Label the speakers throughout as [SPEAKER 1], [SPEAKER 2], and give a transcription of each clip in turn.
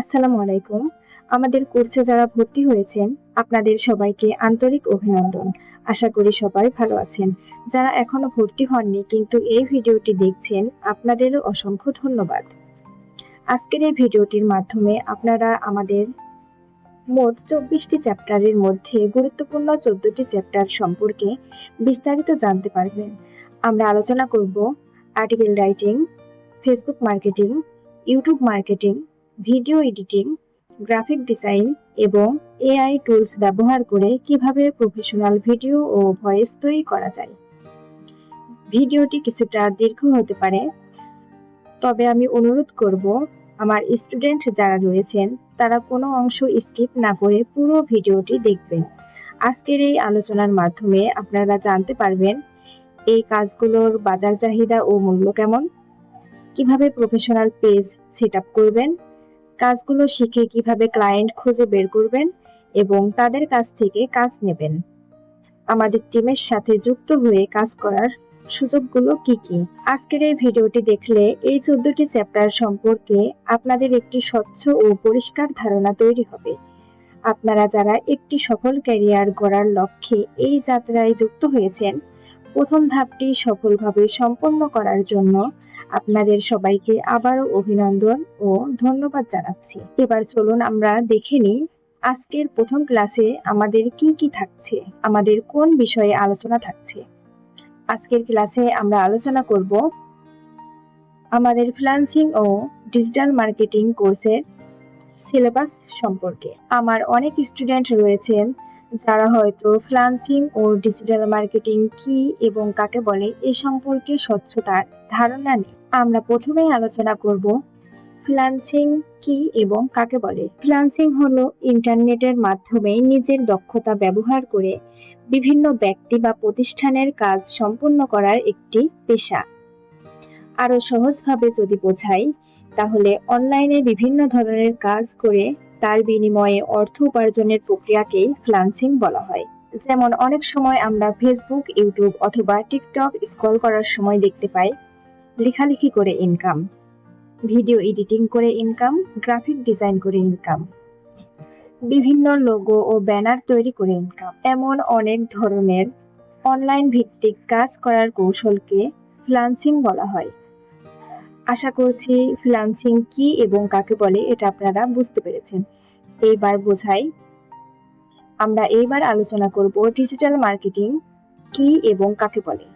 [SPEAKER 1] আসসালামু আলাইকুম। আমাদের কোর্সে যারা ভর্তি হয়েছেন, আপনাদের সবাইকে আন্তরিক অভিনন্দন। আশা করি সবাই ভালো আছেন। যারা এখনো ভর্তি হননি কিন্তু এই ভিডিওটি দেখছেন, আপনাদেরও অসংখ্য ধন্যবাদ। আজকের এই ভিডিওটির মাধ্যমে আপনারা আমাদের মোট ২৪টি চ্যাপ্টারের মধ্যে গুরুত্বপূর্ণ ১৪টি চ্যাপ্টার সম্পর্কে বিস্তারিত জানতে পারবেন। আমরা আলোচনা করব article writing, Facebook marketing, YouTube marketing, video editing, graphic design এবং এআই টুলস ব্যবহার করে কিভাবে প্রফেশনাল ভিডিও ও ভয়েস তৈরি করা যায়। ভিডিওটি কিছুটা দীর্ঘ হতে পারে, তবে আমি অনুরোধ করব আমার স্টুডেন্ট যারা রয়েছেন তারা কোনো অংশ স্কিপ না করে পুরো ভিডিওটি দেখবেন। আজকের এই আলোচনার মাধ্যমে আপনারা জানতে পারবেন এই কাজগুলোর বাজার চাহিদা ও মূল্য কেমন, কিভাবে প্রফেশনাল পেজ সেট আপ করবেন, কাজগুলো শিখে কিভাবে ক্লায়েন্ট খুঁজে বের করবেন এবং তাদের কাছ থেকে কাজ নেবেন। আমাদের টিমের সাথে যুক্ত হয়ে কাজ করার সুযোগগুলো কি কি। আজকের এই ভিডিওটি দেখলে এই ১৪টি চ্যাপ্টার সম্পর্কে আপনাদের একটি স্বচ্ছ ও পরিষ্কার ধারণা তৈরি হবে। আপনারা যারা একটি সফল ক্যারিয়ার গড়ার লক্ষ্যে এই যাত্রায় যুক্ত হয়েছেন, প্রথম ধাপটি সফলভাবে সম্পন্ন করার জন্য আপনাদের সবাইকে আবারও অভিনন্দন ও ধন্যবাদ জানাচ্ছি। এবার চলুন আমরা দেখে নিই আজকের প্রথম ক্লাসে আমাদের কি কি থাকছে, আমাদের কোন বিষয়ে আলোচনা থাকছে। আজকের ক্লাসে আমরা আলোচনা করব আমাদের ফ্রিল্যান্সিং ও ডিজিটাল মার্কেটিং কোর্সের সিলেবাস সম্পর্কে। আমার অনেক স্টুডেন্ট রয়েছেন যারা হয়তো ফ্রিল্যান্সিং ও ডিজিটাল মার্কেটিং কি এবং কাকে বলে এ সম্পর্কে স্বচ্ছতার ধারণা নেই। আমরা প্রথমেই আলোচনা করব ফ্রিল্যান্সিং কি এবং কাকে বলে। ফ্রিল্যান্সিং হলো ইন্টারনেটের মাধ্যমে নিজের দক্ষতা ব্যবহার করে বিভিন্ন ব্যক্তি বা প্রতিষ্ঠানের কাজ সম্পন্ন করার একটি পেশা। আরো সহজভাবে যদি বোঝাই তাহলে অনলাইনে বিভিন্ন ধরনের কাজ করে তার বিনিময়ে অর্থ উপার্জনের প্রক্রিয়াকেই ফ্রিল্যান্সিং বলা হয়। যেমন অনেক সময় আমরা ফেসবুক, ইউটিউব অথবা টিকটক স্ক্রল করার সময় দেখতে পাই লেখালেখি করে ইনকাম, ভিডিও এডিটিং করে ইনকাম, গ্রাফিক ডিজাইন করে ইনকাম, বিভিন্ন লোগো ও ব্যানার তৈরি করে ইনকাম। এমন অনেক ধরনের অনলাইন ভিত্তিক কাজ করার কৌশলকে ফ্রিল্যান্সিং বলা হয়। আশা করছি ফ্রিল্যান্সিং কি এবং কাকে বলে এটা আপনারা বুঝতে পেরেছেন। এইবার বোঝাই, আমরা এইবার আলোচনা করব ডিজিটাল মার্কেটিং কি এবং কাকে বলে,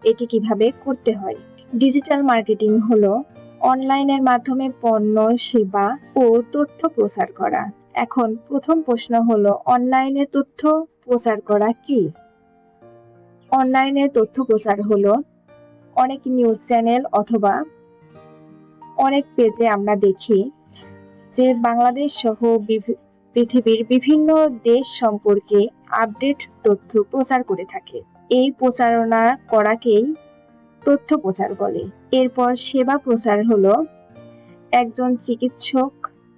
[SPEAKER 1] এটি কিভাবে করতে হয়। ডিজিটাল মার্কেটিং হলো অনলাইনের মাধ্যমে পণ্য, সেবা ও তথ্য প্রচার করা। এখন প্রথম প্রশ্ন হলো, অনলাইনে তথ্য প্রচার করা কি? অনলাইনে তথ্য প্রচার হলো অনেক নিউজ চ্যানেল অথবা অনেক পেজে আমরা দেখি যে বাংলাদেশ সহ পৃথিবীর বিভিন্ন দেশ সম্পর্কে আপডেট তথ্য প্রচার করে থাকে। এই প্রচারণা করাকেই তথ্য প্রচার বলে। এরপর সেবা প্রচার হলো একজন চিকিৎসক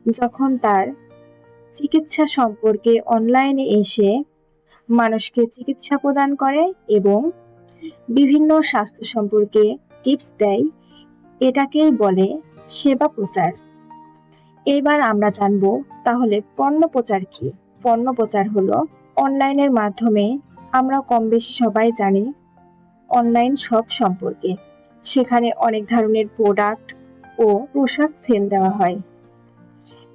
[SPEAKER 1] যখন তার চিকিৎসা সম্পর্কে অনলাইনে এসে মানুষকে চিকিৎসা প্রদান করে এবং বিভিন্ন স্বাস্থ্য সম্পর্কে টিপস দেয়, এটাকেই বলে সেবা প্রচার। এবার আমরা জানবো তাহলে পণ্য প্রচার কি। পণ্য প্রচার হলো অনলাইনের মাধ্যমে আমরা কম বেশি সবাই জানি অনলাইন শপ সম্পর্কে। সেখানে অনেক ধরনের প্রোডাক্ট ও পোশাক সেল দেওয়া হয়।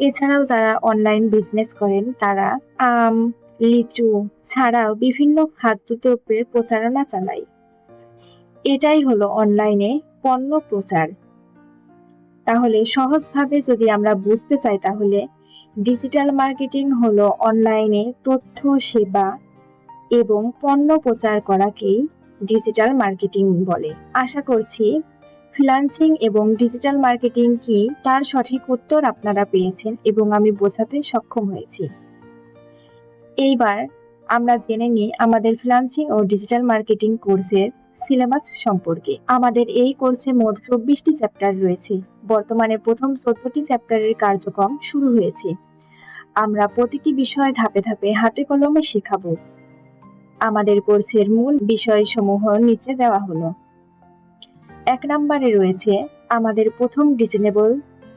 [SPEAKER 1] এছাড়াও যারা অনলাইন বিজনেস করেন তারা আম, লিচু ছাড়াও বিভিন্ন খাদ্যদ্রব্যের প্রচারণা চালায়। এটাই হলো অনলাইনে পণ্য প্রচার। তাহলে সহজভাবে যদি আমরা বুঝতে চাই তাহলে ডিজিটাল মার্কেটিং হলো অনলাইনে তথ্য, সেবা এবং পণ্য প্রচার করাকেই ডিজিটাল মার্কেটিং বলে। আশা করছি ফ্রিল্যান্সিং এবং ডিজিটাল মার্কেটিং কি তার সঠিক উত্তর আপনারা পেয়েছেন এবং আমি বোঝাতে সক্ষম হয়েছি। এইবার আমরা জেনে নিই আমাদের ফ্রিল্যান্সিং ও ডিজিটাল মার্কেটিং কোর্সের সিলেবাস সম্পর্কে। আমাদের এই কোর্সে মোট ২৪টি চ্যাপ্টার রয়েছে। বর্তমানে প্রথম ১৪টি চ্যাপ্টারের কার্যক্রম শুরু হয়েছে। আমরা প্রতিটি বিষয় ধাপে ধাপে হাতে কলমে শেখাবো। আমাদের কোর্সের মূল বিষয়সমূহ নিচে দেওয়া হলো। ১ নম্বরে রয়েছে আমাদের প্রথম ডিজাইনেবল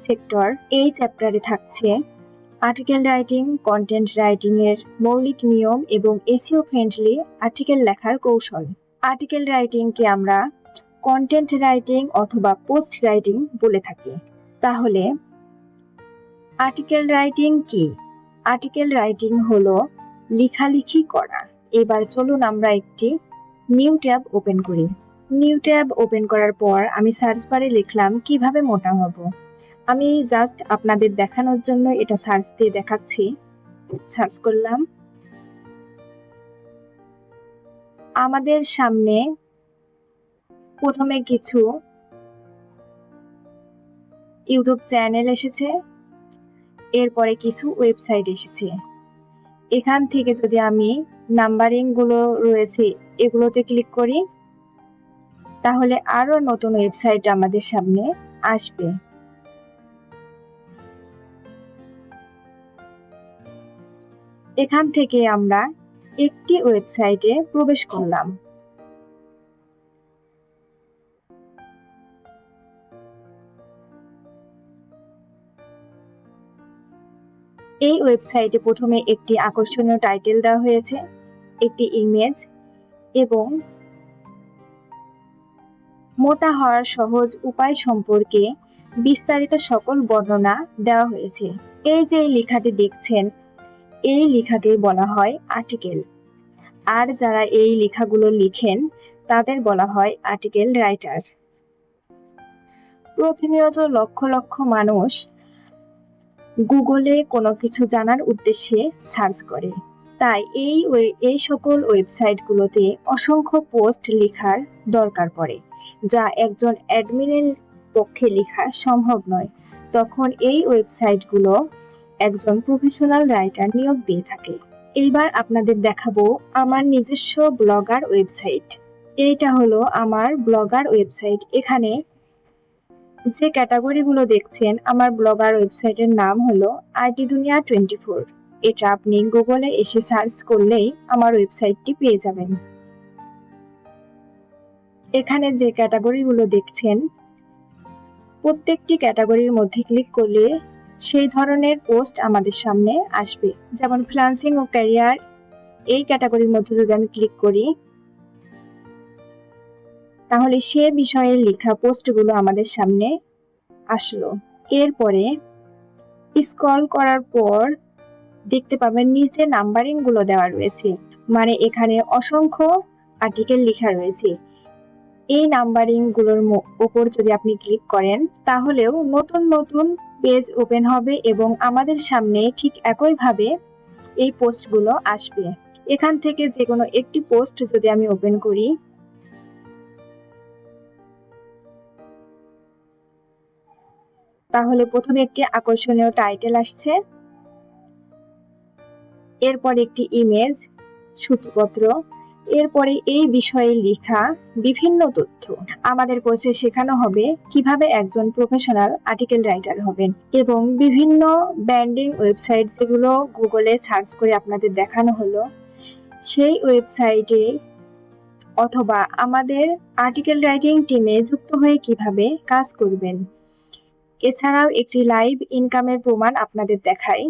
[SPEAKER 1] সেক্টর। এই চ্যাপ্টারে থাকছে আর্টিকেল রাইটিং, কন্টেন্ট রাইটিং এর মৌলিক নিয়ম এবং এসইও ফ্রেন্ডলি আর্টিকেল লেখার কৌশল। আর্টিকেল রাইটিংকে আমরা কন্টেন্ট রাইটিং অথবা পোস্ট রাইটিং বলে থাকি। তাহলে আর্টিকেল রাইটিং কি? আর্টিকেল রাইটিং হলো লেখালেখি করা। এবার চলুন আমরা একটি নিউ ট্যাব ওপেন করি। নিউ ট্যাব ওপেন করার পর আমি সার্চ বারে লিখলাম কিভাবে মোটা হব। আমি জাস্ট আপনাদের দেখানোর জন্য এটা সার্চ দিয়ে দেখাচ্ছি। সার্চ করলাম। আমাদের সামনে প্রথমে কিছু ইউটিউব চ্যানেল এসেছে, এরপরে কিছু ওয়েবসাইট এসেছে। এখান থেকে যদি আমি নাম্বারিং গুলো রয়েছে এগুলোতে ক্লিক করি, তাহলে আরো নতুন ওয়েবসাইট আমাদের সামনে আসবে। এখান থেকে আমরা একটি ওয়েবসাইটে প্রবেশ করলাম। এই ওয়েবসাইটে প্রথমে একটি আকর্ষণীয় টাইটেল দেওয়া হয়েছে, একটি ইমেজ এবং মোটা হওয়ার সহজ উপায় সম্পর্কে বিস্তারিত সকল বর্ণনা দেওয়া হয়েছে। এই যে লেখাটি দেখছেন, এই লেখাকে বলা হয় আর্টিকেল। আর যারা এই লেখাগুলো লিখেন তাদের বলা হয় আর্টিকেল রাইটার। প্রতিনিয়ত লক্ষ লক্ষ মানুষ গুগলে কোনো কিছু জানার উদ্দেশ্যে সার্চ করে, তাই এই সকল ওয়েবসাইটগুলোতে অসংখ্য পোস্ট লেখার দরকার পড়ে, যা একজন অ্যাডমিনের পক্ষে লেখা সম্ভব নয়। তখন এই ওয়েবসাইটগুলো একজন প্রফেশনাল রাইটার নিয়োগ দিয়ে থাকে। এইবার আপনাদের দেখাবো আমার নিজস্ব ব্লগার ওয়েবসাইট। এইটা হলো আমার ব্লগার ওয়েবসাইট। এখানে যে ক্যাটাগরিগুলো দেখছেন, আমার ব্লগার ওয়েবসাইটের নাম হলো আইটি দুনিয়া 24। এটা আপনি গুগলে এসে সার্চ করলেই আমার ওয়েবসাইটটি পেয়ে যাবেন। এখানে যে ক্যাটাগরিগুলো দেখছেন, প্রত্যেকটি ক্যাটাগরির মধ্যে ক্লিক করলে সেই ধরনের পোস্ট আমাদের সামনে আসবে। যেমন ফ্রিল্যান্সিং ও ক্যারিয়ার, এই ক্যাটাগরির মধ্যে যদি আমি ক্লিক করি, তাহলে সে বিষয়ে লেখা পোস্টগুলো আমাদের সামনে আসলো। এরপরে স্ক্রল করার পর দেখতে পাবেন নিচে নাম্বারিং গুলো দেওয়া রয়েছে, মানে এখানে অসংখ্য আর্টিকেল লেখা রয়েছে। এই নাম্বারিং গুলোর উপর যদি আপনি ক্লিক করেন, তাহলেও নতুন নতুন পেজ ওপেন হবে এবং আমাদের সামনে ঠিক একইভাবে এই পোস্টগুলো আসবে। এখান থেকে যে কোনো একটি পোস্ট যদি আমি ওপেন করি, তাহলে প্রথমে একটি আকর্ষণীয় টাইটেল আসছে, এরপর একটি ইমেজ, সূচিপত্র, এরপরে এই বিষয়ে লেখা বিভিন্ন তথ্য। আমাদের কোর্সে শেখানো হবে কিভাবে একজন প্রফেশনাল আর্টিকেল রাইটার হবেন এবং বিভিন্ন ব্র্যান্ডিং ওয়েবসাইট যেগুলো গুগলে সার্চ করে আপনাদের দেখানো হলো, সেই ওয়েবসাইটে অথবা আমাদের আর্টিকেল রাইটিং টিমে যুক্ত হয়ে কিভাবে কাজ করবেন। এছাড়াও একটি লাইভ ইনকামের প্রমাণ আপনাদের দেখাই।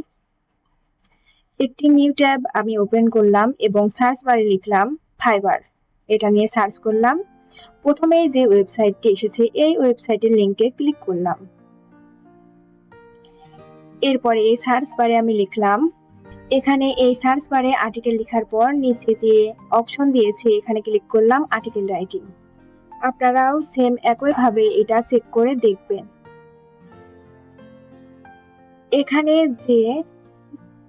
[SPEAKER 1] একটি নিউ ট্যাব আমি ওপেন করলাম এবং সার্চ বারে লিখলাম ফাইবার। এটা নিয়ে সার্চ করলাম। প্রথমে যে ওয়েবসাইটটি এসেছে, এই ওয়েবসাইটের লিংকে ক্লিক করলাম। এরপরে এই সার্চ বারে আমি লিখলাম, এখানে এই সার্চ বারে আর্টিকেল লেখার পর নিচে যে অপশন দিয়েছে এখানে ক্লিক করলাম আর্টিকেল রাইটিং। আপনারাও সেম একইভাবে এটা চেক করে দেখবেন। এখানে যে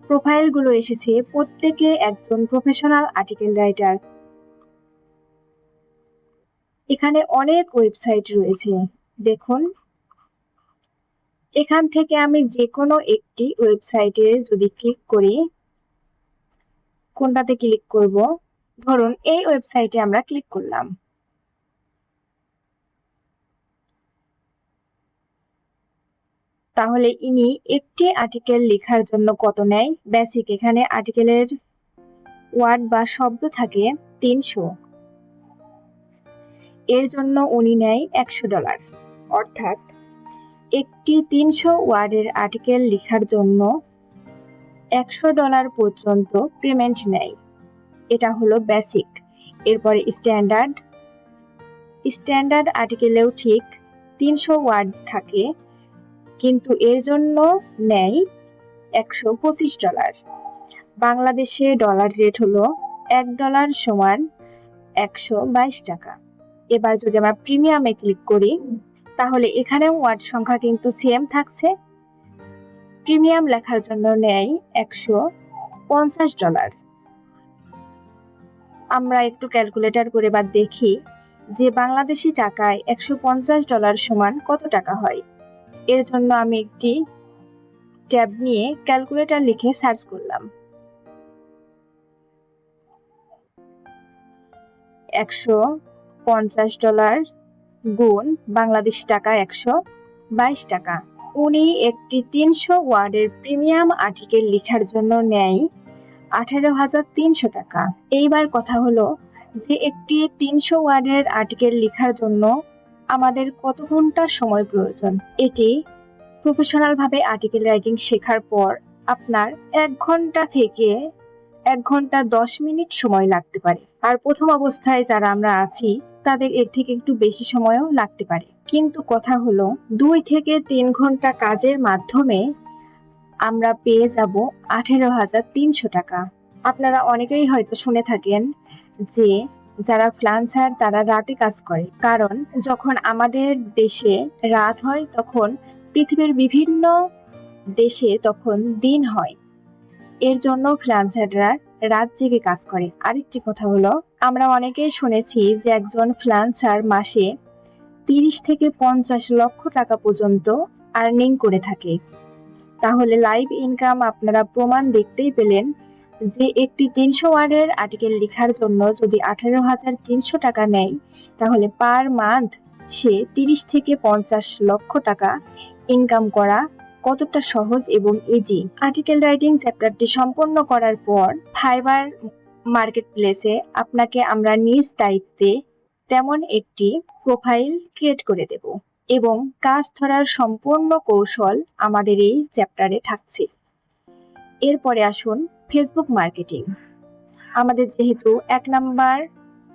[SPEAKER 1] প্রোফাইলগুলো এসেছে প্রত্যেকে একজন প্রফেশনাল আর্টিকেল রাইটার। এখানে অনেক ওয়েবসাইট রয়েছে, দেখুন। এখান থেকে আমি যে কোনো একটি ওয়েবসাইটে যদি ক্লিক করি, কোনটাতে ক্লিক করব, ধরুন এই ওয়েবসাইটে আমরা ক্লিক করলাম। তাহলে ইনি একটি আর্টিকেল লেখার জন্য কত নেয়? বেসিক এখানে আর্টিকেলের ওয়ার্ড বা শব্দ থাকে 300, এর জন্য উনি নেয় $100। অর্থাৎ একটি 300 ওয়ার্ডের আর্টিকেল লেখার জন্য $100 পর্যন্ত পেমেন্ট নেয়। এটা হলো বেসিক। এরপরে স্ট্যান্ডার্ড আর্টিকেলেও ঠিক 300 ওয়ার্ড থাকে, কিন্তু এর জন্য নেয় $125। বাংলাদেশে ডলার রেট হলো $1 সমান 122 টাকা। এবার যদি আমরা প্রিমিয়ামে ক্লিক করি তাহলে এখানেও ওয়ার্ড সংখ্যা কিন্তু সেম থাকছে। প্রিমিয়াম লেখার জন্য নেয় $150। আমরা একটু ক্যালকুলেটর করে বা দেখি যে বাংলাদেশি টাকায় $150 সমান কত টাকা হয়। এর জন্য আমি একটি ট্যাব নিয়ে ক্যালকুলেটর লিখে সার্চ করলাম। $150 গুণ বাংলাদেশি টাকা 122 টাকা। উনি একটি 300 ওয়ার্ডের প্রিমিয়াম আর্টিকেল লেখার জন্য নেয় 18,300 টাকা। এইবার কথা হলো যে একটি 300 ওয়ার্ডের আর্টিকেল লেখার জন্য আমাদের কত ঘন্টা সময় প্রয়োজন। এটি প্রফেশনাল ভাবে আর্টিকেল রাইটিং শেখার পর আপনার 1 ঘন্টা থেকে 1 ঘন্টা 10 মিনিট সময় লাগতে পারে। আর প্রথম অবস্থায় যারা আমরা আছি তাদের এর থেকে একটু বেশি সময়ও লাগতে পারে। কিন্তু কথা হলো 2 থেকে 3 ঘন্টা কাজের মাধ্যমে আমরা পেয়ে যাব 18,300 টাকা। আপনারা অনেকেই হয়তো শুনে থাকেন যে যারা ফ্রিল্যান্সার তারা রাতে কাজ করে, কারণ যখন আমাদের দেশে রাত হয় তখন পৃথিবীর বিভিন্ন দেশে তখন দিন হয়। এর জন্য ফ্রিল্যান্সাররা রাত জেগে কাজ করে। আরেকটি কথা হলো আমরা অনেকেই শুনেছি যে একজন ফ্রিল্যান্সার মাসে 30 থেকে 50 লক্ষ টাকা পর্যন্ত আর্নিং করে থাকে। তাহলে লাইভ ইনকাম আপনারা প্রমাণ দেখতেই পেলেন যে একটি 300 ওয়ার্ডের আর্টিকেল লেখার জন্য যদি 18,300 টাকা নেয় তাহলে পার মান্থ সে 30 থেকে 50 লক্ষ টাকা ইনকাম করা কতটা সহজ এবং ইজি। আর্টিকেল রাইটিং চ্যাপ্টারটি সম্পন্ন করার পর ফাইবার মার্কেট প্লেসে আপনাকে আমরা নিজ দায়িত্বে তেমন একটি প্রোফাইল ক্রিয়েট করে দেব এবং কাজ ধরার সম্পূর্ণ কৌশল আমাদের এই চ্যাপ্টারে থাকছে। এরপরে আসুন ফেসবুক মার্কেটিং। আমাদের যেহেতু 1 নাম্বার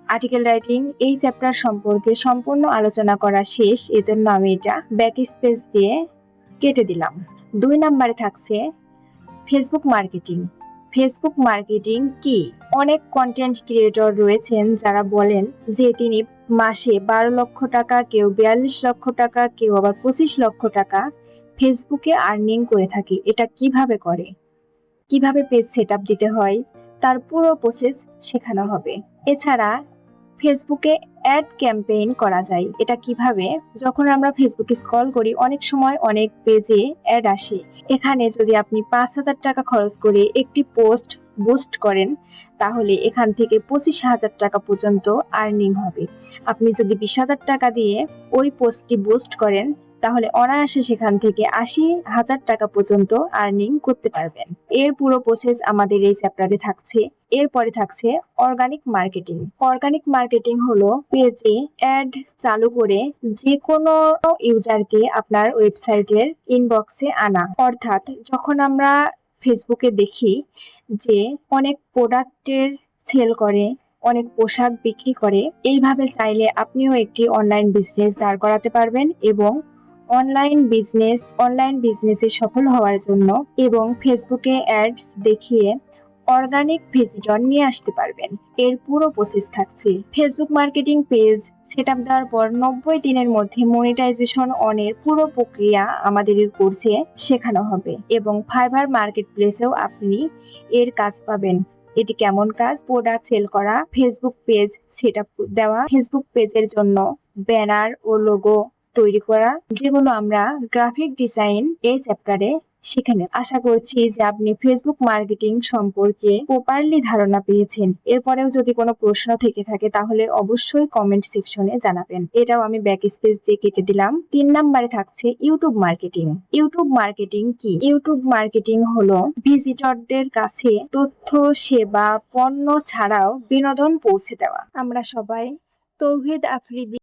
[SPEAKER 1] আর্টিকেল রাইটিং এই চ্যাপ্টার সম্পর্কে সম্পূর্ণ আলোচনা করা শেষ, এজন্য আমি এটা ব্যাক স্পেস দিয়ে কেটে দিলাম। 2 নাম্বারে থাকছে ফেসবুক মার্কেটিং। ফেসবুক মার্কেটিং কি? অনেক কন্টেন্ট ক্রিয়েটর রয়েছেন যারা বলেন যে তিনি মাসে 12 লক্ষ টাকা, কেউ 42 লক্ষ টাকা, কেউ আবার 25 লক্ষ টাকা ফেসবুকে আর্নিং করে থাকে। এটা কিভাবে করে, কিভাবে পেজ সেটআপ দিতে হয় তার পুরো প্রসেস শেখানো হবে। এছাড়া ফেসবুকে অ্যাড ক্যাম্পেইন করা যায়। এটা কিভাবে? যখন আমরা ফেসবুকে স্ক্রল করি অনেক সময় অনেক পেজে অ্যাড আসে। এখানে যদি আপনি 5,000 টাকা খরচ করে একটি পোস্ট বুস্ট করেন তাহলে এখান থেকে 25,000 টাকা পর্যন্ত আর্নিং হবে। আপনি যদি 20,000 টাকা দিয়ে ওই পোস্টটি বুস্ট করেন তাহলে অনায়াসে সেখান থেকে 80,000 টাকা পর্যন্ত আর্নিং করতে পারবেন। এর পুরো প্রসেস আমাদের এই চ্যাপ্টারে থাকছে। এরপরে থাকছে অর্গানিক মার্কেটিং। অর্গানিক মার্কেটিং হলো পেজে অ্যাড চালু করে যে কোনো ইউজারকে আপনার ওয়েবসাইটের ইনবক্সে আনা। অর্থাৎ যখন আমরা ফেসবুকে দেখি যে অনেক প্রোডাক্টের সেল করে, অনেক পোশাক বিক্রি করে, এইভাবে চাইলে আপনিও একটি অনলাইন বিজনেস দাঁড় করাতে পারবেন এবং অনলাইন বিজনেসে সফল হওয়ার জন্য এবং ফেসবুকে অ্যাডস দেখিয়ে অর্গানিক ভিজিটর নিয়ে আসতে পারবেন। এর পুরো প্রসেস থাকছে। ফেসবুক মার্কেটিং পেজ সেটআপ দেওয়ার পর 90 দিনের মধ্যে মনিটাইজেশন অনের পুরো প্রক্রিয়া আমাদের এই কোর্সে শেখানো হবে এবং ফাইবার মার্কেট প্লেসেও আপনি এর কাজ পাবেন। এটি কেমন কাজ? প্রোডাক্ট সেল করা, ফেসবুক পেজ সেটআপ দেওয়া, ফেসবুক পেজের জন্য ব্যানার ও লোগো তৈরি করা, যেগুলো আমরা গ্রাফিক ডিজাইন এই চ্যাপ্টারে শিখে নেব। আশা করছি যে আপনি ফেসবুক মার্কেটিং সম্পর্কে প্রপারলি ধারণা পেয়েছেন। এরপরেও যদি কোনো প্রশ্ন থেকে থাকে তাহলে অবশ্যই কমেন্ট সেকশনে জানাবেন। এটাও আমি ব্যাক স্পেস দিয়ে কেটে দিলাম। 3 নাম্বারে থাকছে ইউটিউব মার্কেটিং। ইউটিউব মার্কেটিং কি? ইউটিউব মার্কেটিং হলো ভিজিটরদের কাছে তথ্য, সেবা, পণ্য ছাড়াও বিনোদন পৌঁছে দেওয়া। আমরা সবাই তৌহিদ আফ্রিদি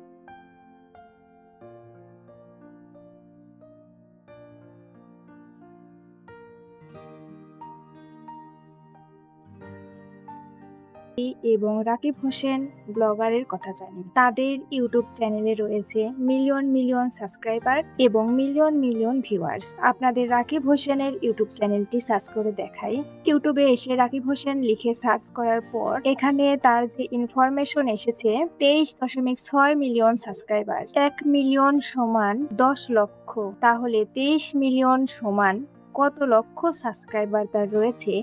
[SPEAKER 1] এবং রাকিব হোসেন ব্লগারের কথা জানি। তাদের ইউটিউব চ্যানেলে রয়েছে মিলিয়ন মিলিয়ন সাবস্ক্রাইবার এবং মিলিয়ন মিলিয়ন ভিউয়ার্স। আপনাদের রাকিব হোসেনের ইউটিউব চ্যানেলটি সার্চ করে দেখাই। ইউটিউবে এসে রাকিব হোসেন লিখে সার্চ করার পর এখানে তার যে ইনফরমেশন এসেছে 23.6 মিলিয়ন সাবস্ক্রাইবার। 1 মিলিয়ন সমান 10 লক্ষ, তাহলে 23 মিলিয়ন সমান কত লক্ষ সাবস্ক্রাইবার তার রয়েছে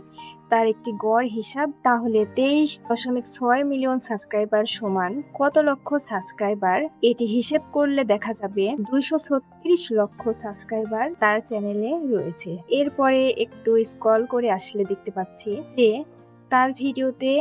[SPEAKER 1] তার একটি গড় হিসাব। তাহলে 23.6 মিলিয়ন সাবস্ক্রাইবার সমান কত লক্ষ সাবস্ক্রাইবার, এটি হিসেব করলে দেখা যাবে 236 লক্ষ সাবস্ক্রাইবার তার চ্যানেলে রয়েছে। এরপরে একটু স্ক্রল করে আসলে দেখতে পাচ্ছি যে তার ভিডিওতে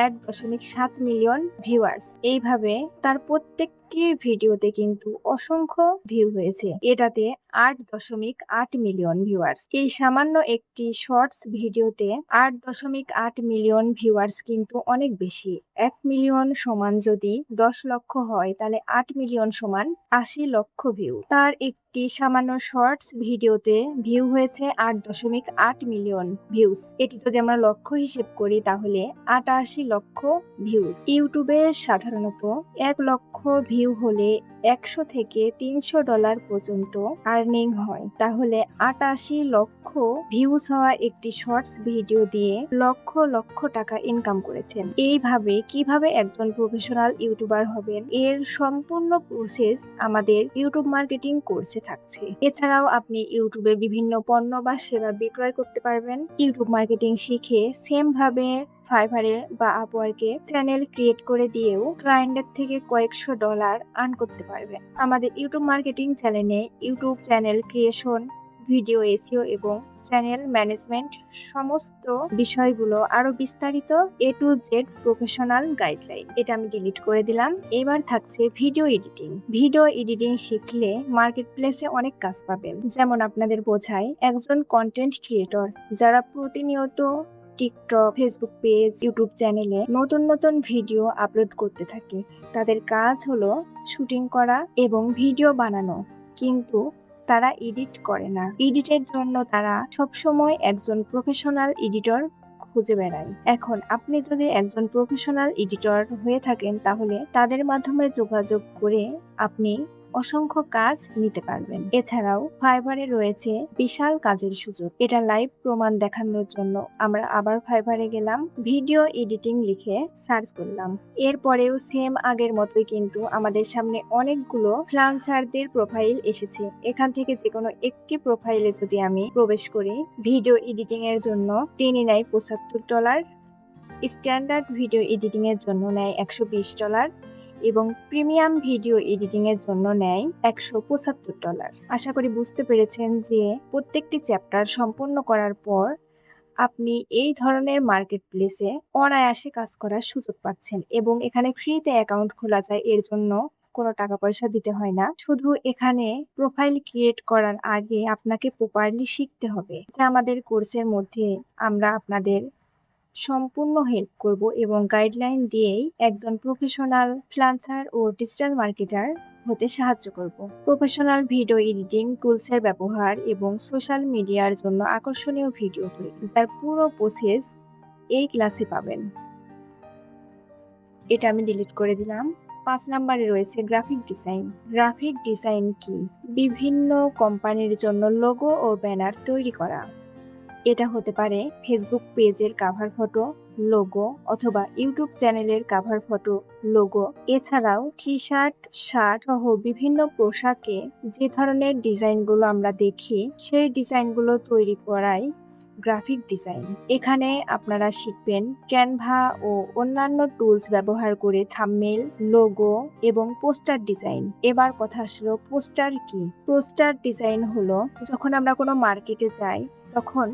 [SPEAKER 1] 1.7 মিলিয়ন ভিউয়ার্স। এইভাবে তার প্রত্যেকটি ভিডিওতে কিন্তু অসংখ্য ভিউ হয়েছে। এটাতে 8.8 মিলিয়ন ভিউয়ার্স। এই সামান্য একটি শর্টস ভিডিওতে 8.8 মিলিয়ন ভিউয়ার্স কিন্তু অনেক বেশি। 1 মিলিয়ন সমান যদি 10 লক্ষ হয় তাহলে 8 মিলিয়ন সমান 80 লক্ষ ভিউ। তার একটি সামান্য শর্টস ভিডিওতে ভিউ হয়েছে 8.8 মিলিয়ন ভিউজ। এটি যদি আমরা লক্ষ হিসেব করি তাহলে 88 লক্ষ ভিউজ। ইউটিউবে সাধারণত 1 লক্ষ ভিউ হলে 100 থেকে $300 পর্যন্ত আর্নিং হয়। তাহলে 88 লক্ষ ভিউজ হওয়া একটি শর্টস ভিডিও দিয়ে লক্ষ লক্ষ টাকা ইনকাম করেছেন। এইভাবে কিভাবে একজন প্রফেশনাল ইউটিউবার হবেন এর সম্পূর্ণ প্রসেস আমাদের ইউটিউব মার্কেটিং কোর্সে থাকছে। এছাড়াও আপনি ইউটিউবে বিভিন্ন পণ্য বা সেবা বিক্রয় করতে পারবেন। ইউটিউব মার্কেটিং শিখে সেম ভাবে ফাইভারে বা আপওয়ার্কে চ্যানেল ক্রিয়েট করে দিয়েও ক্লায়েন্টের থেকে কয়েকশো ডলার আর্ন করতে পারবেন। আমাদের ইউটিউব মার্কেটিং চ্যানেলে YouTube channel creation, video SEO এবং চ্যানেল ম্যানেজমেন্ট সমস্ত বিষয়গুলো আরো বিস্তারিত A to Z professional guideline. এটা আমি ডিলিট করে দিলাম। এবার থাকছে ভিডিও এডিটিং। ভিডিও এডিটিং শিখলে মার্কেট প্লেসে অনেক কাজ পাবেন। যেমন আপনাদের বোঝায় একজন কন্টেন্ট ক্রিয়েটর যারা প্রতিনিয়ত টিকটক, ফেসবুক পেজ, ইউটিউব চ্যানেলে নতুন নতুন ভিডিও আপলোড করতে থাকে। তাদের কাজ হলো শুটিং করা এবং ভিডিও বানানো, কিন্তু তারা এডিট করে না। এডিটের জন্য তারা সবসময় একজন প্রফেশনাল এডিটর খুঁজে বেড়ায়। এখন আপনি যদি একজন প্রফেশনাল এডিটর হয়ে থাকেন তাহলে তাদের মাধ্যমে যোগাযোগ করে আপনি অসংখ্য কাজ নিতে পারবেন। এছাড়াও ফাইবারে রয়েছে বিশাল কাজের সুযোগ। এটা লাইভ প্রমাণ দেখানোর জন্য আমরা আবার ফাইবারে গেলাম, ভিডিও এডিটিং লিখে সার্চ করলাম। এরপরেও সেম আগের মতোই কিন্তু আমাদের সামনে অনেকগুলো ফ্রিল্যান্সারদের প্রোফাইল এসেছে। এখান থেকে যে কোনো একটি প্রোফাইলে যদি আমি প্রবেশ করি, ভিডিও এডিটিং এর জন্য তিনি নেয় $75, স্ট্যান্ডার্ড ভিডিও এডিটিং এর জন্য নেয় $120 এবং প্রিমিয়াম ভিডিও এডিটিং এর জন্য নেয় $175। আশা করি বুঝতে পেরেছেন যে প্রত্যেকটি চ্যাপ্টার সম্পূর্ণ করার পর আপনি এই ধরনের মার্কেট প্লেসে অনায়াসে কাজ করার সুযোগ পাচ্ছেন এবং এখানে ফ্রিতে অ্যাকাউন্ট খোলা যায়। এর জন্য কোনো টাকা পয়সা দিতে হয় না। শুধু এখানে প্রোফাইল ক্রিয়েট করার আগে আপনাকে প্রপারলি শিখতে হবে। যে আমাদের কোর্সের মধ্যে আমরা আপনাদের সম্পূর্ণ হেল্প করব এবং গাইডলাইন দিয়েই একজন প্রফেশনাল ফ্রিল্যান্সার ও ডিজিটাল মার্কেটার হতে সাহায্য করব। প্রফেশনাল ভিডিও এডিটিং টুলসের ব্যবহার এবং সোশ্যাল মিডিয়ার জন্য আকর্ষণীয় ভিডিও তৈরি, যার পুরো প্রসেস এই ক্লাসে পাবেন। এটা আমি ডিলিট করে দিলাম। 5 নম্বরে রয়েছে গ্রাফিক ডিজাইন। গ্রাফিক ডিজাইন কি? বিভিন্ন কোম্পানির জন্য লোগো ও ব্যানার তৈরি করা। এটা হতে পারে ফেসবুক পেজের কাভার ফটো, লোগো, অথবা ইউটিউব চ্যানেলের কাভার ফটো, লোগো। এছাড়াও টি শার্ট, শার্ট সহ বিভিন্ন পোশাকে যে ধরনের ডিজাইনগুলো আমরা দেখি সেই ডিজাইনগুলো তৈরি করাই গ্রাফিক ডিজাইন। এখানে আপনারা শিখবেন ক্যানভা ও অন্যান্য টুলস ব্যবহার করে থাম্বনেল, লোগো এবং পোস্টার ডিজাইন। এবার কথা আসলো পোস্টার কি? পোস্টার ডিজাইন হলো যখন আমরা কোনো মার্কেটে যাই তখন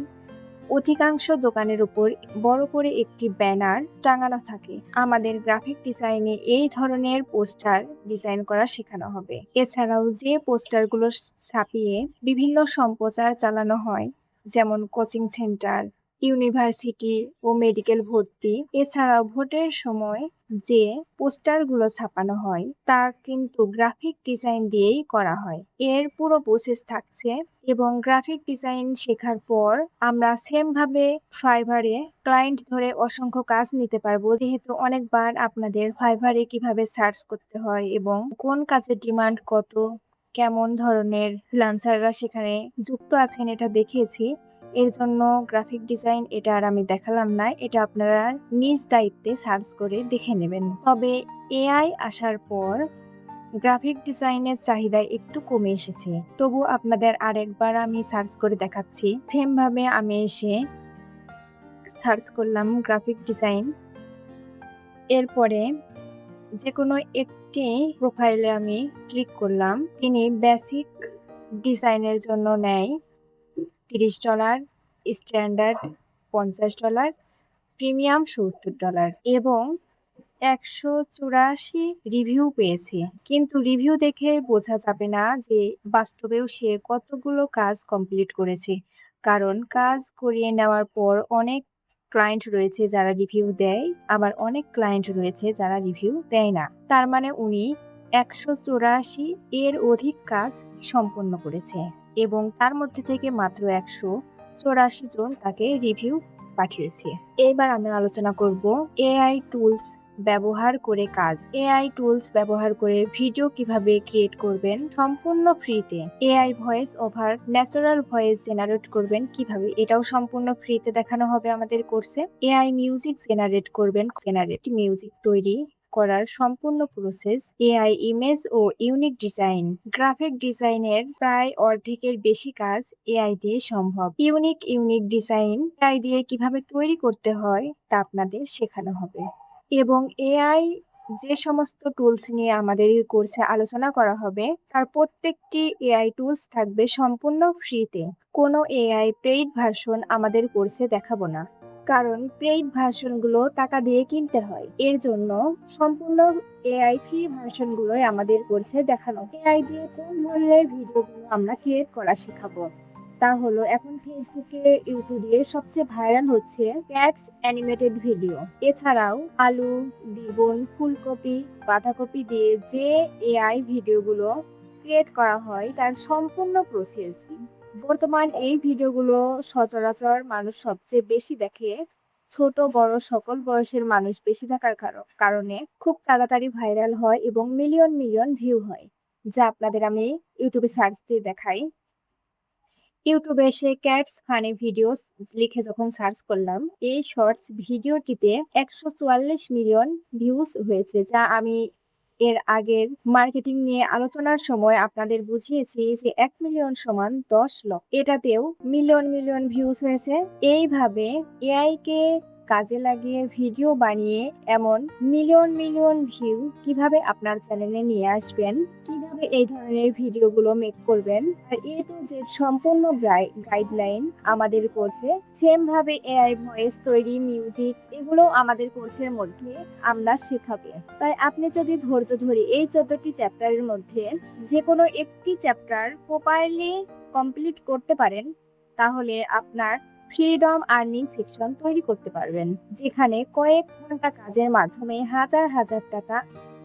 [SPEAKER 1] অধিকাংশ দোকানের উপর বড় করে একটি ব্যানার টাঙানো থাকে। আমাদের গ্রাফিক ডিজাইনে এই ধরনের পোস্টার ডিজাইন করা শেখানো হবে। এছাড়াও যে পোস্টারগুলো ছাপিয়ে বিভিন্ন সম্প্রচার চালানো হয়, যেমন কোচিং সেন্টার, ইউনিভার্সিটি ও মেডিকেল ভর্তি, এছাড়াও ভোটের সময় যে পোস্টারগুলো ছাপানো হয় তা কিন্তু গ্রাফিক ডিজাইন দিয়েই করা হয়। এর পুরো প্রসেস থাকছে এবং গ্রাফিক ডিজাইন শেখার পর আমরা সেম ভাবে ফাইবারে ক্লায়েন্ট ধরে অসংখ্য কাজ নিতে পারবো, যেহেতু অনেকবার আপনাদের ফাইবারে কিভাবে সার্চ করতে হয় এবং কোন কাজের ডিমান্ড কত, কেমন ধরনের ফ্রিল্যান্সাররা সেখানে যুক্ত আছেন এটা দেখিয়েছি। এর জন্য গ্রাফিক ডিজাইন এটা আর আমি দেখালাম না, এটা আপনারা নিজ দায়িত্বে সার্চ করে দেখে নেবেন। তবে এআই আসার পর গ্রাফিক ডিজাইনের চাহিদা একটু কমে এসেছে, তবু আপনাদের আরেকবার আমি সার্চ করে দেখাচ্ছি। সেম ভাবে আমি এসে সার্চ করলাম গ্রাফিক ডিজাইন, এরপরে যে কোনো একটি প্রোফাইলে আমি ক্লিক করলাম। তিনি বেসিক ডিজাইনের জন্য নেয় $30, স্ট্যান্ডার্ড $50, প্রিমিয়াম $70 এবং 184 রিভিউ পেয়েছে। কিন্তু রিভিউ দেখে বোঝা যাবে না যে বাস্তবেও সে কতগুলো কাজ কমপ্লিট করেছে, কারণ কাজ করিয়ে নেওয়ার পর অনেক ক্লায়েন্ট রয়েছে যারা রিভিউ দেয়, আবার অনেক ক্লায়েন্ট রয়েছে যারা রিভিউ দেয় না। তার মানে উনি 184 এর অধিক কাজ সম্পন্ন করেছে এবং তার মধ্যে থেকে মাত্র 184 জন তাকে রিভিউ পাঠিয়েছে। এবার আমরা আলোচনা করব এআই টুলস ব্যবহার করে কাজ। এআই টুলস ব্যবহার করে ভিডিও কিভাবে ক্রিয়েট করবেন সম্পূর্ণ ফ্রিতে। AI voice over natural voice generate করবেন কিভাবে, এটাও সম্পূর্ণ ফ্রিতে দেখানো হবে আমাদের কোর্সে। এআই মিউজিক জেনারেট করবেন, জেনারেট মিউজিক তৈরি করার সম্পূর্ণ প্রসেস। এআই ইমেজ ও ইউনিক ডিজাইন, গ্রাফিক ডিজাইনের প্রায় অর্ধেকের বেশি কাজ এআই দিয়ে সম্ভব। ইউনিক ডিজাইন এআই দিয়ে কিভাবে তৈরি করতে হয় তা আপনাদের শেখানো হবে। এবং এআই যে সমস্ত টুলস নিয়ে আমাদের এই কোর্সে আলোচনা করা হবে তার প্রত্যেকটি এআই টুলস থাকবে সম্পূর্ণ ফ্রিতে। কোনো এআই পেইড ভার্সন আমাদের কোর্সে দেখাবো না, কারণ পেইড ভার্সনগুলো টাকা দিয়ে কিনতে হয়। এর জন্য সম্পূর্ণ এআই ফ্রি ভার্সনগুলোই আমাদের কোর্সে দেখানো। এআই দিয়ে কোন ধরনের ভিডিওগুলো আমরা ক্রিয়েট করা শেখাবো তা হলো, এখন ফেসবুকে ইউটিউবে সবচেয়ে ভাইরাল হচ্ছে ক্যাটস অ্যানিমেটেড ভিডিও। এছাড়াও আলু, বেগুন, ফুলকপি, বাঁধাকপি দিয়ে যে এআই ভিডিওগুলো ক্রিয়েট করা হয় তার সম্পূর্ণ প্রসেস। বর্তমান এই ভিডিওগুলো সচরাচর মানুষ সবচেয়ে বেশি দেখে, ছোট বড় সকল বয়সের মানুষ বেশি থাকার কারণে খুব তাড়াতাড়ি ভাইরাল হয় এবং মিলিয়ন ভিউ হয়, যা আপনাদের আমি ইউটিউবে সার্চ দিয়ে দেখাই। ইউটিউবে এসে ক্যাটস ফানি ভিডিওস লিখে যখন সার্চ করলাম, এই শর্টস ভিডিওটিতে 144 মিলিয়ন ভিউজ হয়েছে, যা আমি এর আগের মার্কেটিং নিয়ে আলোচনার সময় আপনাদের বুঝিয়েছি যে 1 মিলিয়ন সমান 10 লক্ষ। এটাতেও মিলিয়ন ভিউজ হয়েছে। এইভাবে এআই কে কাজে লাগিয়ে ভিডিও বানিয়ে এমন মিলিয়ন ভিউ কিভাবে আপনার চ্যানেলে নিয়ে আসবেন, কিভাবে এই ধরনের ভিডিওগুলো মেক করবেন, আর এ টু জেড সম্পূর্ণ গাইডলাইন আমাদের কোর্সে। সেম ভাবে এআই ভয়েস তৈরি, মিউজিক, এগুলো আমাদের কোর্সের মধ্যে আমরা শেখাবো। তাই আপনি যদি ধৈর্য ধরে এই 14টি চ্যাপ্টারের মধ্যে যে কোনো একটি চ্যাপ্টার প্রপারলি কমপ্লিট করতে পারেন, তাহলে আপনার ফ্রিডম আর্নিং সেকশন তৈরি করতে পারবেন, যেখানে কয়েক ঘন্টা কাজের মাধ্যমে হাজার টাকা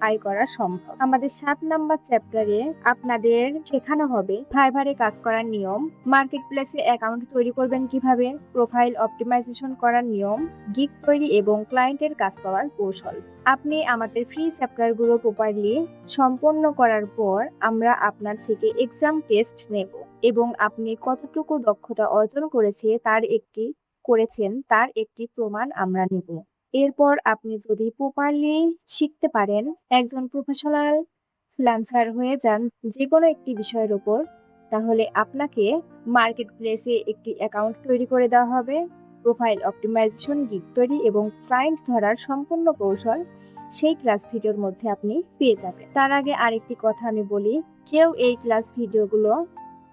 [SPEAKER 1] আয় করা সম্ভব। আমাদের 7 নাম্বার চ্যাপ্টারে আপনাদের শেখানো হবে ফাইবারে কাজ করার নিয়ম, মার্কেট প্লেসে অ্যাকাউন্ট তৈরি করবেন কিভাবে, প্রোফাইল অপটিমাইজেশন করার নিয়ম, গিগ তৈরি এবং ক্লায়েন্টের কাজ পাওয়ার কৌশল। আপনি আমাদের ফ্রি চ্যাপ্টারগুলো প্রপারলি সম্পন্ন করার পর আমরা আপনার থেকে এক্সাম টেস্ট নেব এবং আপনি কতটুকু দক্ষতা অর্জন করেছেন তার একটি প্রমাণ আমরা নেব। এরপর আপনি যদি প্রপারলি শিখতে পারেন, একজন প্রফেশনাল ফ্রিল্যান্সার হয়ে যান যে কোনো একটি বিষয়ের উপর, তাহলে আপনাকে মার্কেট প্লেসে একটি অ্যাকাউন্ট তৈরি করে দেওয়া হবে, প্রোফাইল অপটিমাইজেশন, গিগ তৈরি এবং ক্লায়েন্ট ধরার সম্পূর্ণ কৌশল সেই ক্লাস ভিডিওর মধ্যে আপনি পেয়ে যাবেন। তার আগে আরেকটি কথা আমি বলি, কেউ এই ক্লাস ভিডিওগুলো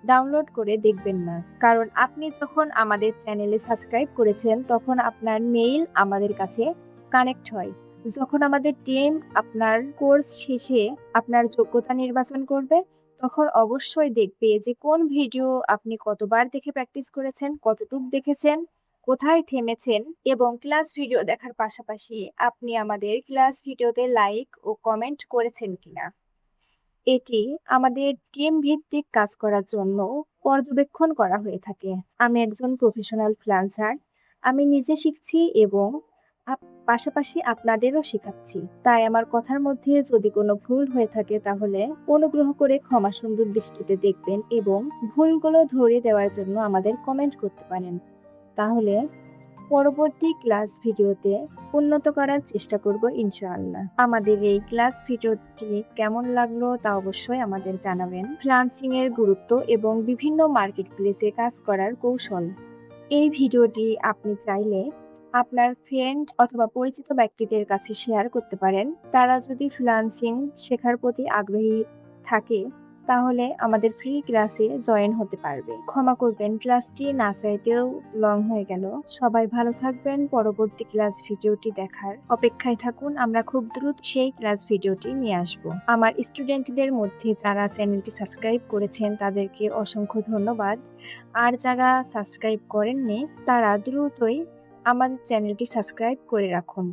[SPEAKER 1] ডাউনলোড করে দেখবেন না, কারণ আপনি যখন আমাদের চ্যানেলে সাবস্ক্রাইব করেছেন তখন আপনার মেইল আমাদের কাছে কানেক্ট হয়। যখন আমাদের টিম আপনার কোর্স শেষে আপনার যোগ্যতা নির্বাচন করবে, তখন অবশ্যই দেখবে যে কোন ভিডিও আপনি কতবার দেখে প্র্যাকটিস করেছেন, কতটুকু দেখেছেন, কোথায় থেমেছেন এবং ক্লাস ভিডিও দেখার পাশাপাশি আপনি আমাদের ক্লাস ভিডিওতে লাইক ও কমেন্ট করেছেন কিনা। এটি আমাদের টিম ভিত্তিক কাজ করার জন্য পর্যবেক্ষণ করা হয়ে থাকে। আমি একজন প্রফেশনাল ফ্রিল্যান্সার। আমি নিজে শিখছি এবং পাশাপাশি আপনাদেরও শেখাচ্ছি। তাই আমার কথার মধ্যে যদি কোনো ভুল হয়ে থাকে তাহলে অনুগ্রহ করে ক্ষমা সুন্দর দৃষ্টিতে দেখবেন এবং ভুলগুলো ধরিয়ে দেওয়ার জন্য আমাদের কমেন্ট করতে পারেন। তাহলে পরবর্তী ক্লাস ভিডিওতে উন্নত করার চেষ্টা করব ইনশাআল্লাহ। আমাদের এই ক্লাস ভিডিওটি কেমন লাগলো তা অবশ্যই আমাদের জানাবেন। ফ্রিল্যান্সিং এর গুরুত্ব এবং বিভিন্ন মার্কেট প্লেসে কাজ করার কৌশল। এই ভিডিওটি আপনি চাইলে আপনার ফ্রেন্ড অথবা পরিচিত ব্যক্তিদের কাছে শেয়ার করতে পারেন। তারা যদি ফ্রিল্যান্সিং শেখার প্রতি আগ্রহী থাকে তাহলে আমাদের ফ্রি ক্লাসে জয়েন হতে পারবে। ক্ষমা করবেন, ক্লাসটি না চাইতেও লং হয়ে গেল। সবাই ভালো থাকবেন। পরবর্তী ক্লাস ভিডিওটি দেখার অপেক্ষায় থাকুন। আমরা খুব দ্রুত সেই ক্লাস ভিডিওটি নিয়ে আসব। আমার স্টুডেন্টদের মধ্যে যারা চ্যানেলটি সাবস্ক্রাইব করেছেন তাদেরকে অসংখ্য ধন্যবাদ। আর যারা সাবস্ক্রাইব করেননি তারা দ্রুতই আমাদের চ্যানেলটি সাবস্ক্রাইব করে রাখুন,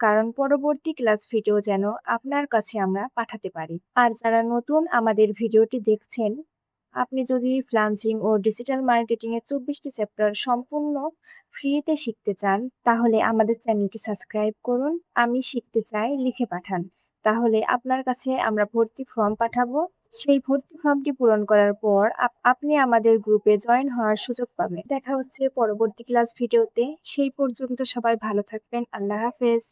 [SPEAKER 1] কারণ পরবর্তী ক্লাস ভিডিও যেন আপনার কাছে আমরা পাঠাতে পারি। আর যারা নতুন আমাদের ভিডিওটি দেখছেন, আপনি যদি ফ্রিল্যান্সিং ও ডিজিটাল মার্কেটিং এর 24টি চ্যাপ্টার সম্পূর্ণ ফ্রিতে শিখতে চান তাহলে আমাদের চ্যানেলটি সাবস্ক্রাইব করুন। আমি শিখতে চাই লিখে পাঠান। তাহলে আপনার কাছে আমরা ভর্তি ফর্ম পাঠাবো। সেই ভর্তি ফর্মটি পূরণ করার পর আপনি আমাদের গ্রুপে জয়েন হওয়ার সুযোগ পাবেন। দেখা হচ্ছে পরবর্তী ক্লাস ভিডিওতে। সেই পর্যন্ত সবাই ভালো থাকবেন। আল্লাহ হাফেজ।